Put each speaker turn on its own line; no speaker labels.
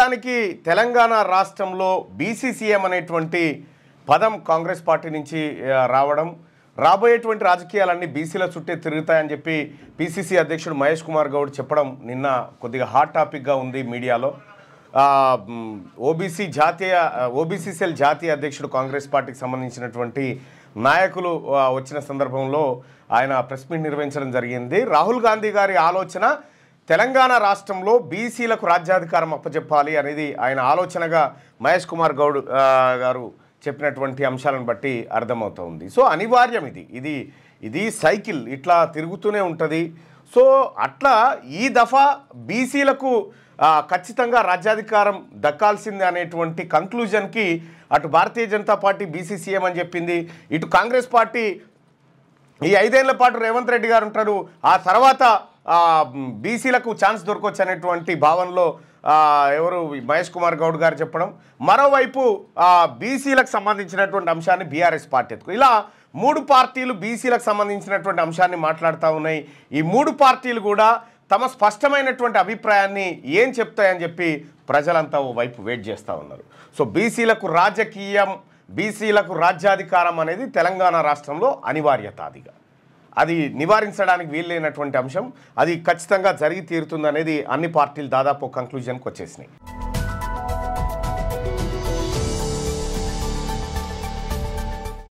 మొత్తానికి తెలంగాణ రాష్ట్రంలో బీసీసీఎం అనేటువంటి పదం కాంగ్రెస్ పార్టీ నుంచి రావడం, రాబోయేటువంటి రాజకీయాలన్నీ బీసీల చుట్టే తిరుగుతాయని చెప్పి పీసీసీ అధ్యక్షుడు మహేష్ కుమార్ గౌడ్ చెప్పడం నిన్న కొద్దిగా హాట్ టాపిక్గా ఉంది మీడియాలో. ఓబీసీ సెల్ జాతీయ అధ్యక్షుడు కాంగ్రెస్ పార్టీకి సంబంధించినటువంటి నాయకులు వచ్చిన సందర్భంలో ఆయన ప్రెస్ మీట్ నిర్వహించడం జరిగింది. రాహుల్ గాంధీ గారి ఆలోచన తెలంగాణ రాష్ట్రంలో బీసీలకు రాజ్యాధికారం అప్పచెప్పాలి అనేది ఆయన ఆలోచనగా మహేష్ కుమార్ గౌడ్ గారు చెప్పినటువంటి అంశాలను బట్టి అర్థమవుతుంది. సో అనివార్యం ఇది సైకిల్ ఇట్లా తిరుగుతూనే ఉంటుంది. సో అట్లా ఈ దఫా బీసీలకు ఖచ్చితంగా రాజ్యాధికారం దక్కాల్సిందే అనేటువంటి కంక్లూజన్కి అటు భారతీయ జనతా పార్టీ బీసీసీఎం అని చెప్పింది, ఇటు కాంగ్రెస్ పార్టీ ఈ 5 ఏళ్ల పాటు రేవంత్ రెడ్డి గారు ఉంటారు, ఆ తర్వాత బీసీలకు ఛాన్స్ దొరకొచ్చు అనేటువంటి భావనలో ఎవరు మహేష్ కుమార్ గౌడ్ గారు చెప్పడం, మరోవైపు బీసీలకు సంబంధించినటువంటి అంశాన్ని బీఆర్ఎస్ పార్టీ ఇలా 3 పార్టీలు బీసీలకు సంబంధించినటువంటి అంశాన్ని మాట్లాడుతూ ఉన్నాయి. ఈ 3 పార్టీలు కూడా తమ స్పష్టమైనటువంటి అభిప్రాయాన్ని ఏం చెప్తాయని చెప్పి ప్రజలంతా ఓ వైపు వెయిట్ చేస్తూ ఉన్నారు. సో బీసీలకు రాజకీయం, బీసీలకు రాజ్యాధికారం అనేది తెలంగాణ రాష్ట్రంలో అనివార్యత. అది నివారించడానికి వీల్లేనటువంటి అంశం, అది ఖచ్చితంగా జరిగి తీరుతుంది అనేది అన్ని పార్టీలు దాదాపు కంక్లూజన్కి వచ్చేసినాయి.